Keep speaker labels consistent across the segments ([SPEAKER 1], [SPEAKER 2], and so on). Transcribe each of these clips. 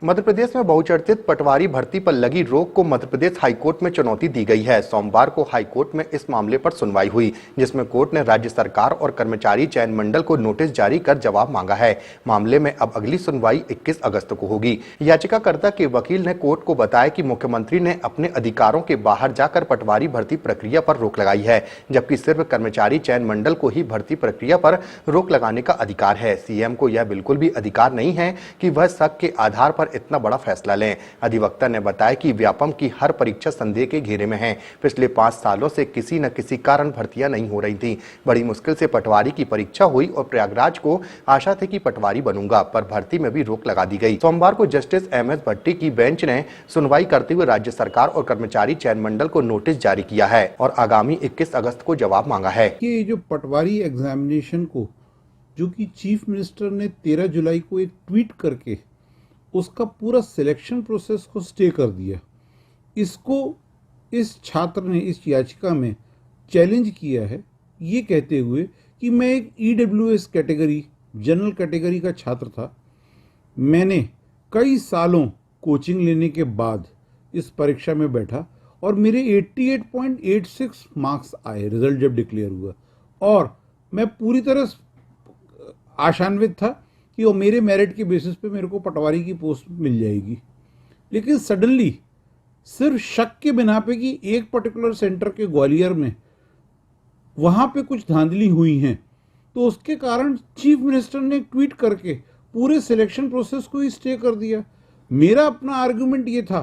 [SPEAKER 1] मध्य प्रदेश में बहुचर्चित पटवारी भर्ती पर लगी रोक को मध्य प्रदेश हाईकोर्ट में चुनौती दी गई है। सोमवार को हाईकोर्ट में इस मामले पर सुनवाई हुई, जिसमें कोर्ट ने राज्य सरकार और कर्मचारी चयन मंडल को नोटिस जारी कर जवाब मांगा है। मामले में अब अगली सुनवाई 21 अगस्त को होगी। याचिकाकर्ता के वकील ने कोर्ट को बताया कि मुख्यमंत्री ने अपने अधिकारों के बाहर जाकर पटवारी भर्ती प्रक्रिया पर रोक लगाई है, जबकि सिर्फ कर्मचारी चयन मंडल को ही भर्ती प्रक्रिया पर रोक लगाने का अधिकार है। सीएम को यह बिल्कुल भी अधिकार नहीं है कि वह शक के आधार पर इतना बड़ा फैसला लें। अधिवक्ता ने बताया कि व्यापम की हर परीक्षा संदेह के घेरे में है। पिछले 5 सालों से किसी न किसी कारण भर्तियां नहीं हो रही थी। बड़ी मुश्किल से पटवारी की परीक्षा हुई और प्रयागराज को आशा थी कि पटवारी बनूंगा, पर भर्ती में भी रोक लगा दी गई। सोमवार को जस्टिस एम.एस. भट्टी की बेंच ने सुनवाई करते हुए राज्य सरकार और कर्मचारी चयन मंडल को नोटिस जारी किया है और आगामी 21 अगस्त को जवाब मांगा है।
[SPEAKER 2] ये जो पटवारी एग्जामिनेशन को, जो कि चीफ मिनिस्टर ने 13 जुलाई को एक ट्वीट करके उसका पूरा सिलेक्शन प्रोसेस को स्टे कर दिया, इसको इस छात्र ने इस याचिका में चैलेंज किया है, ये कहते हुए कि मैं एक ईडब्ल्यूएस कैटेगरी, जनरल कैटेगरी का छात्र था। मैंने कई सालों कोचिंग लेने के बाद इस परीक्षा में बैठा और मेरे 88.86 मार्क्स आए रिजल्ट जब डिक्लेयर हुआ, और मैं पूरी तरह आशान्वित था कि वो मेरे मेरिट के बेसिस पे मेरे को पटवारी की पोस्ट मिल जाएगी। लेकिन सडनली सिर्फ शक के बिना पे कि एक पर्टिकुलर सेंटर के ग्वालियर में वहाँ पे कुछ धांधली हुई हैं, तो उसके कारण चीफ मिनिस्टर ने ट्वीट करके पूरे सिलेक्शन प्रोसेस को ही स्टे कर दिया। मेरा अपना आर्गुमेंट ये था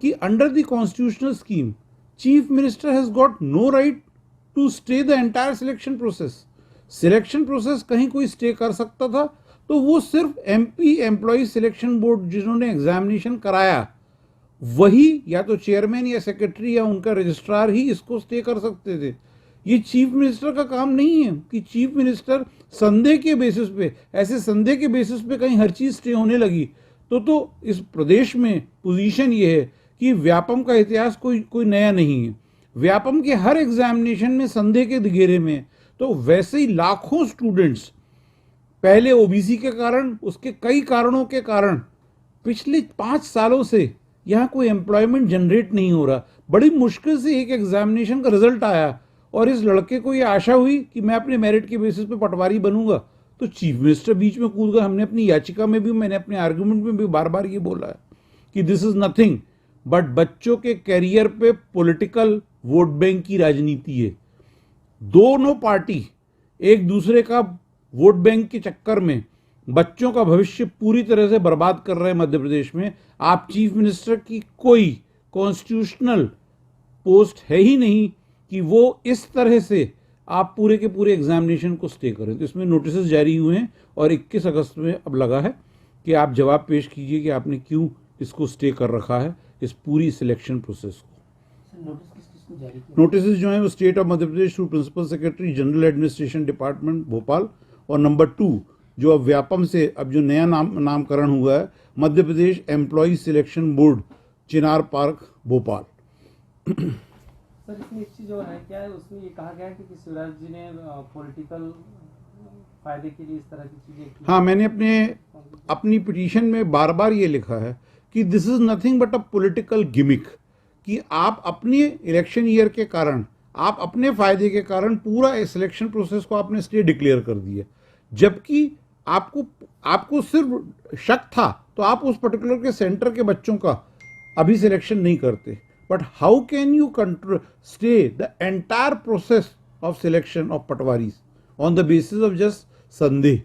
[SPEAKER 2] कि under the constitutional scheme chief minister has got no right to stay the entire selection process. Selection process कहीं कोई स्टे कर सकता था तो वो सिर्फ एमपी एम्प्लॉय सिलेक्शन बोर्ड जिन्होंने एग्जामिनेशन कराया, वही या तो चेयरमैन या सेक्रेटरी या उनका रजिस्ट्रार ही इसको स्टे कर सकते थे। ये चीफ मिनिस्टर का काम नहीं है कि चीफ मिनिस्टर संदेह के बेसिस पे, ऐसे संदेह के बेसिस पे कहीं हर चीज स्टे होने लगी तो इस प्रदेश में पोजीशन ये है कि व्यापम का इतिहास कोई नया नहीं है। व्यापम के हर एग्जामिनेशन में संदेह के घेरे में, तो वैसे ही लाखों स्टूडेंट्स पहले ओबीसी के कारण, उसके कई कारणों के कारण पिछले 5 सालों से यहाँ कोई एम्प्लॉयमेंट जनरेट नहीं हो रहा। बड़ी मुश्किल से एक एग्जामिनेशन का रिजल्ट आया और इस लड़के को ये आशा हुई कि मैं अपने मेरिट के बेसिस पे पटवारी बनूंगा, तो चीफ मिनिस्टर बीच में कूद गए। हमने अपनी याचिका में भी, मैंने अपने आर्गुमेंट में भी बार बार ये बोला है कि दिस इज नथिंग बट बच्चों के कैरियर पे पॉलिटिकल वोट बैंक की राजनीति है। दोनों पार्टी एक दूसरे का वोट बैंक के चक्कर में बच्चों का भविष्य पूरी तरह से बर्बाद कर रहे हैं मध्य प्रदेश में। आप चीफ मिनिस्टर की कोई कॉन्स्टिट्यूशनल पोस्ट है ही नहीं कि वो इस तरह से आप पूरे के पूरे एग्जामिनेशन को स्टे करें। तो इसमें नोटिस जारी हुए हैं और 21 अगस्त में अब लगा है कि आप जवाब पेश कीजिए कि आपने क्यों इसको स्टे कर रखा है, इस पूरी सिलेक्शन प्रोसेस को। नोटिस जो है वो state of Madhya Pradesh to principal secretary general administration department Bhopal, और नंबर 2 जो अब व्यापम से अब जो नया नामकरण हुआ है Madhya Pradesh employ selection board, चिनार पार्क, भोपाल।
[SPEAKER 3] सर इसमें एक चीज और है क्या है, उसमें ये कहा गया है कि शिवराज जी ने पॉलिटिकल फायदे के लिए इस तरह की चीजें की। हाँ,
[SPEAKER 2] मैंने अपनी पिटीशन में बार बार ये लिखा है कि this is nothing but a political gimmick, कि आप अपने इलेक्शन ईयर के कारण, आप अपने फायदे के कारण पूरा सिलेक्शन प्रोसेस को आपने स्टे डिक्लेयर कर दिया, जबकि आपको सिर्फ शक था तो आप उस पर्टिकुलर के सेंटर के बच्चों का अभी सिलेक्शन नहीं करते। But how can you stay the entire process of selection of patwaris on the basis of just संदेह।